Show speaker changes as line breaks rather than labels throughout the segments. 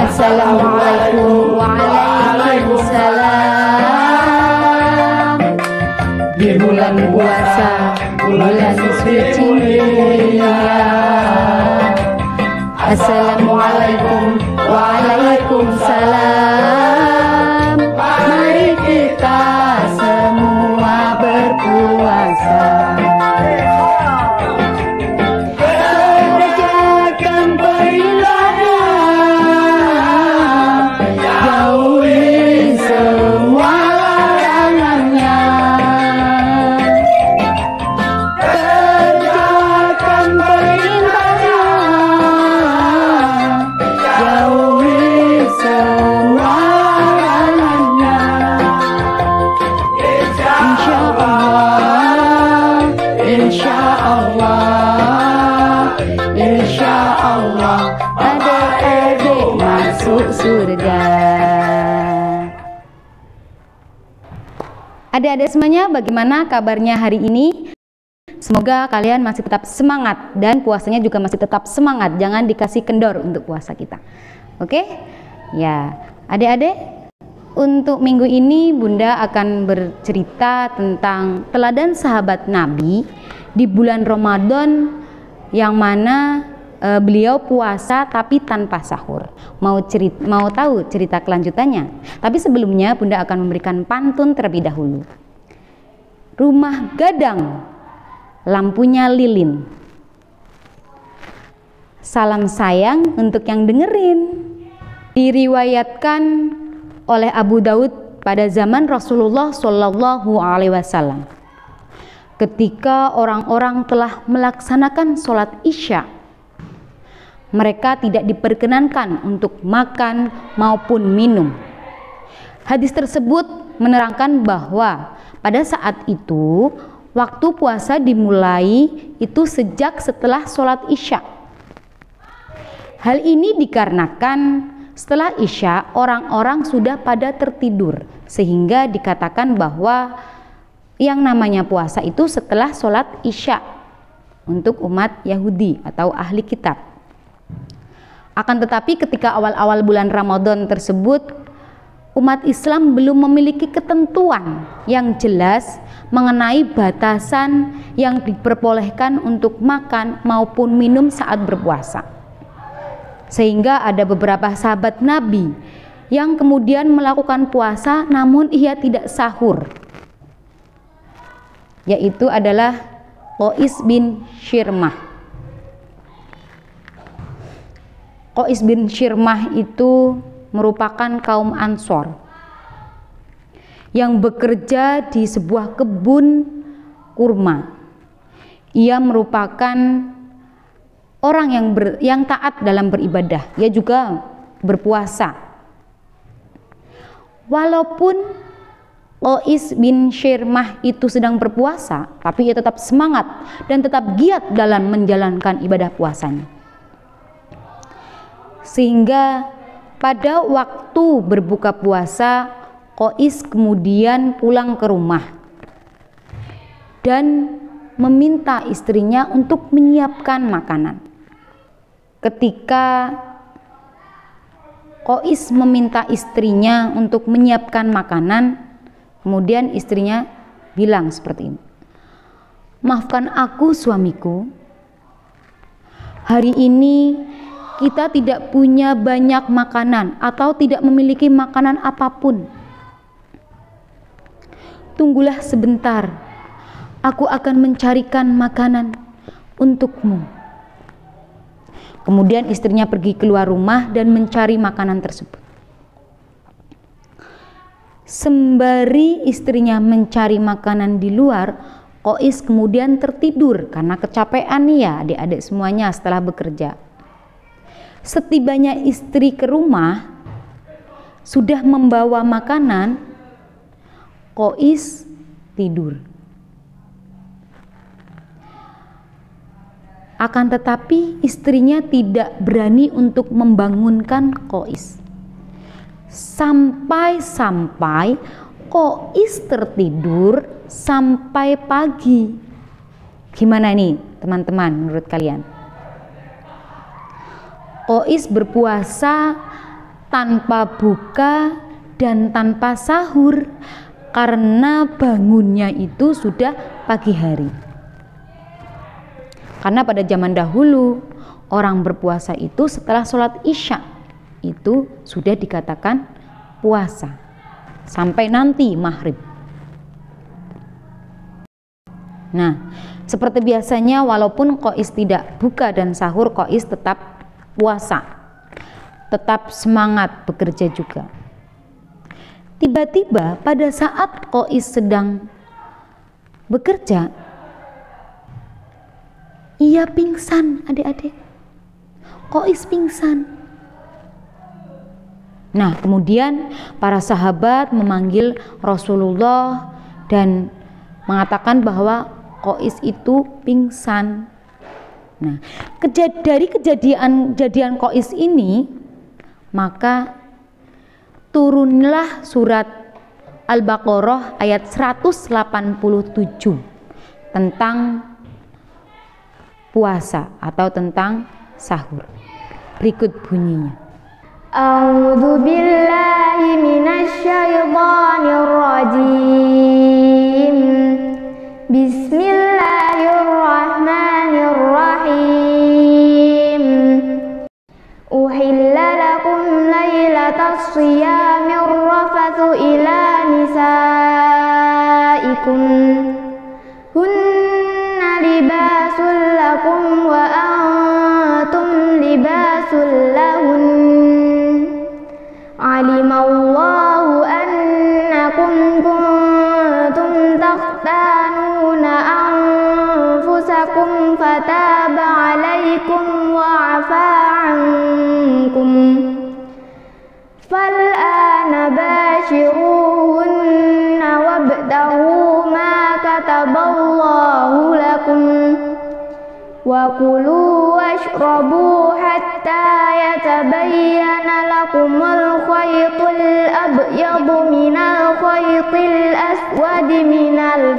Assalamualaikum. Waalaikumsalam. Di bulan puasa, bulan suci mulia. Assalamualaikum. Waalaikumsalam. Mari kita semua berpuasa. Kerjakan beribadah, jauhi semua larangannya. Kerjakan beribadah, jauhi semua larangannya. Insya Allah, insya Allah, adik-adik masuk surga. Adik-adik semuanya, bagaimana kabarnya hari ini? Semoga kalian masih tetap semangat dan puasanya juga masih tetap semangat. Jangan dikasih kendor untuk puasa kita. Oke? Ya, adik-adik, untuk minggu ini Bunda akan bercerita tentang teladan sahabat Nabi di bulan Ramadan yang mana beliau puasa tapi tanpa sahur. Mau tahu cerita kelanjutannya? Tapi sebelumnya Bunda akan memberikan pantun terlebih dahulu. Rumah gadang, lampunya lilin. Salam sayang untuk yang dengerin. Diriwayatkan oleh Abu Daud pada zaman Rasulullah Shallallahu Alaihi Wasallam. Ketika orang-orang telah melaksanakan sholat Isya, mereka tidak diperkenankan untuk makan maupun minum. Hadis tersebut menerangkan bahwa pada saat itu waktu puasa dimulai itu sejak setelah sholat Isya. Hal ini dikarenakan setelah Isya orang-orang sudah pada tertidur, sehingga dikatakan bahwa yang namanya puasa itu setelah sholat Isya untuk umat Yahudi atau ahli kitab. Akan tetapi ketika awal-awal bulan Ramadan tersebut, umat Islam belum memiliki ketentuan yang jelas mengenai batasan yang diperbolehkan untuk makan maupun minum saat berpuasa. Sehingga ada beberapa sahabat Nabi yang kemudian melakukan puasa namun ia tidak sahur, yaitu adalah Qais bin Shirmah. Qais bin Shirmah itu merupakan kaum Ansor yang bekerja di sebuah kebun kurma. Ia merupakan orang yang taat dalam beribadah. Ia juga berpuasa. Walaupun Qais bin Shirmah itu sedang berpuasa, tapi ia tetap semangat dan tetap giat dalam menjalankan ibadah puasanya. Sehingga pada waktu berbuka puasa, Qais kemudian pulang ke rumah dan meminta istrinya untuk menyiapkan makanan. Ketika Qais meminta istrinya untuk menyiapkan makanan, kemudian istrinya bilang seperti ini, "Maafkan aku suamiku, hari ini kita tidak punya banyak makanan atau tidak memiliki makanan apapun. Tunggulah sebentar, aku akan mencarikan makanan untukmu." Kemudian istrinya pergi keluar rumah dan mencari makanan tersebut. Sembari istrinya mencari makanan di luar, Qais kemudian tertidur karena kecapean ya adik-adik semuanya setelah bekerja. Setibanya istri ke rumah, sudah membawa makanan, Qais tidur. Akan tetapi istrinya tidak berani untuk membangunkan Qais. Sampai-sampai Qais tertidur sampai pagi. Gimana nih teman-teman menurut kalian? Qais berpuasa tanpa buka dan tanpa sahur karena bangunnya itu sudah pagi hari. Karena pada zaman dahulu orang berpuasa itu setelah sholat isya itu sudah dikatakan puasa sampai nanti maghrib. Nah, seperti biasanya walaupun Qais tidak buka dan sahur, Qais tetap puasa, tetap semangat bekerja juga. Tiba-tiba pada saat Qais sedang bekerja, ia pingsan, adik-adik. Qais pingsan. Nah, kemudian para sahabat memanggil Rasulullah dan mengatakan bahwa Qais itu pingsan. Nah, dari kejadian Qais ini, maka turunlah surat Al-Baqarah ayat 187 tentang puasa atau tentang sahur. Berikut bunyinya.
A'udzu billahi minasyaitonir rajim. Bismillahirrahmanirrahim. Uhilla lakum lailatas shiyamir rafathu ila nisaikum. Hunna libasul lakum wa antum libasul lahun. Alimallahu annakum kuntum takhtanuna anfusakum fataba alaikum wa afa ankum. Fal'ana bashiruhunna wabtaghu ma kataballahu lakum wa kulu washrabu hatta yatabayyana lakumul khaytul abyadu minal khaytil aswadi minal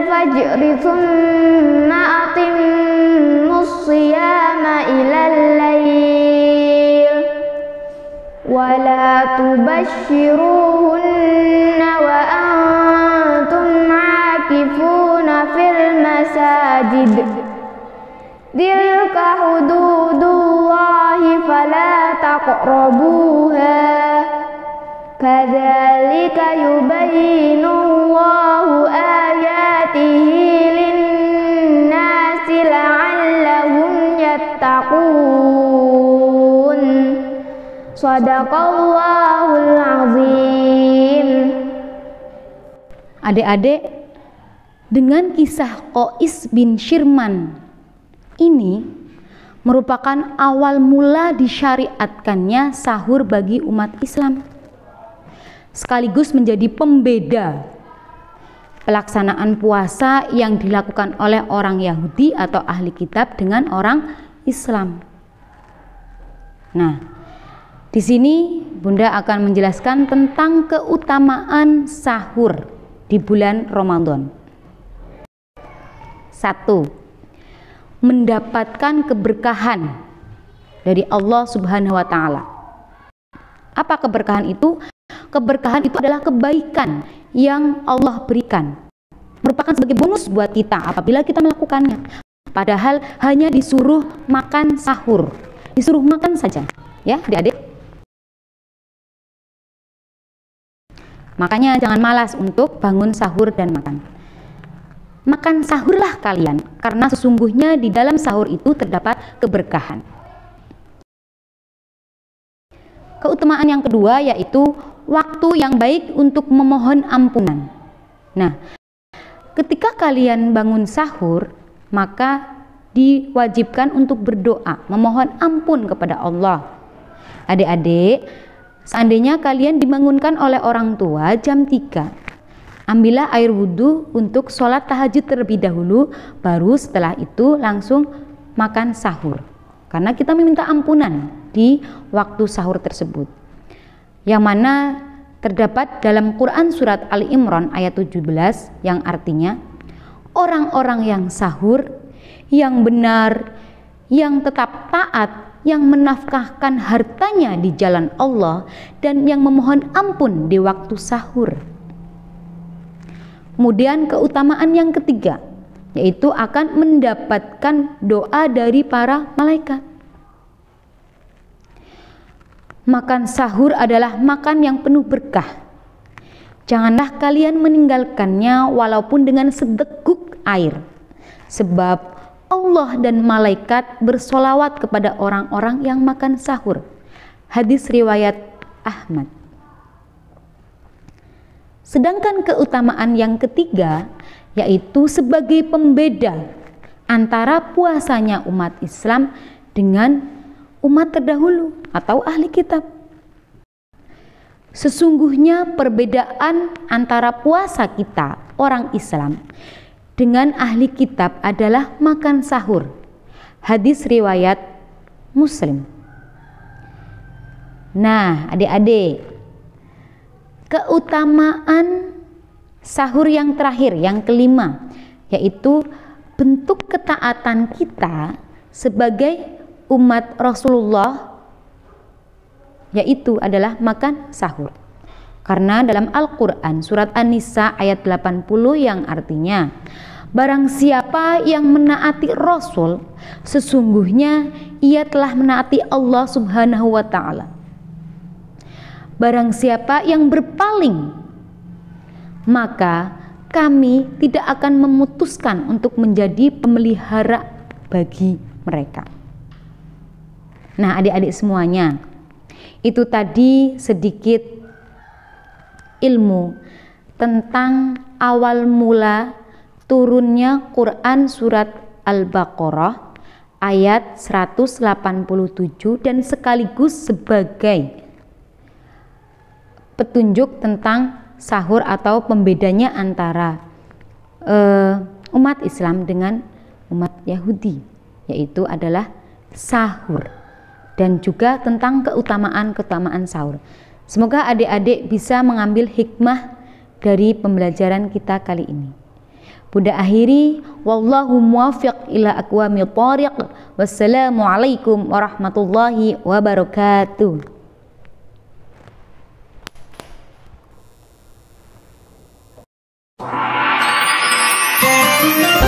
fajr thumma atimmus siyama ilal layl wa la tubashshiruhunna wa antum aakifuna fil masajid. Tilka hududullahi fala taqrabuha. Kadzalika yubayyinullahu ayatihi lin-nasi la'allahum yattaqun. Shadaqallahul azim.
Adik-adik, dengan kisah Qais bin Shirman ini merupakan awal mula disyariatkannya sahur bagi umat Islam, sekaligus menjadi pembeda pelaksanaan puasa yang dilakukan oleh orang Yahudi atau ahli kitab dengan orang Islam. Nah, di sini Bunda akan menjelaskan tentang keutamaan sahur di bulan Ramadan. 1. Mendapatkan keberkahan dari Allah Subhanahu wa taala. Apa keberkahan itu? Keberkahan itu adalah kebaikan yang Allah berikan, merupakan sebagai bonus buat kita apabila kita melakukannya. Padahal hanya disuruh makan sahur, disuruh makan saja, ya adik-adik. Makanya jangan malas untuk bangun sahur dan makan. Makan sahurlah kalian, karena sesungguhnya di dalam sahur itu terdapat keberkahan. Keutamaan yang kedua yaitu waktu yang baik untuk memohon ampunan. Nah, ketika kalian bangun sahur, maka diwajibkan untuk berdoa, memohon ampun kepada Allah. Adik-adik, seandainya kalian dibangunkan oleh orang tua jam 3, ambillah air wudhu untuk sholat tahajud terlebih dahulu, baru setelah itu langsung makan sahur. Karena kita meminta ampunan di waktu sahur tersebut. Yang mana terdapat dalam Quran surat Ali Imran ayat 17 yang artinya, orang-orang yang sahur, yang benar, yang tetap taat, yang menafkahkan hartanya di jalan Allah, dan yang memohon ampun di waktu sahur. Kemudian keutamaan yang ketiga, yaitu akan mendapatkan doa dari para malaikat. Makan sahur adalah makan yang penuh berkah. Janganlah kalian meninggalkannya walaupun dengan sedekuk air, sebab Allah dan malaikat bersolawat kepada orang-orang yang makan sahur. Hadis riwayat Ahmad. Sedangkan keutamaan yang ketiga, yaitu sebagai pembeda antara puasanya umat Islam dengan umat terdahulu atau ahli kitab. Sesungguhnya perbedaan antara puasa kita, orang Islam, dengan ahli kitab adalah makan sahur. Hadis riwayat Muslim. Nah, adik-adik, keutamaan sahur yang terakhir, yang kelima, yaitu bentuk ketaatan kita sebagai umat Rasulullah, yaitu adalah makan sahur. Karena dalam Al-Quran surat An-Nisa ayat 80 yang artinya, barang siapa yang menaati Rasul, sesungguhnya ia telah menaati Allah Subhanahu wa ta'ala. Barang siapa yang berpaling, maka kami tidak akan memutuskan untuk menjadi pemelihara bagi mereka. Nah, adik-adik semuanya, itu tadi sedikit ilmu tentang awal mula turunnya Quran surat Al-Baqarah ayat 187 dan sekaligus sebagai petunjuk tentang sahur atau pembedanya antara umat Islam dengan umat Yahudi, yaitu adalah sahur, dan juga tentang keutamaan sahur. Semoga adik-adik bisa mengambil hikmah dari pembelajaran kita kali ini. Bunda akhiri, wallahu muwaffiq ila aqwamit thoriq. Wassalamualaikum warahmatullahi wabarakatuh.
Thank you.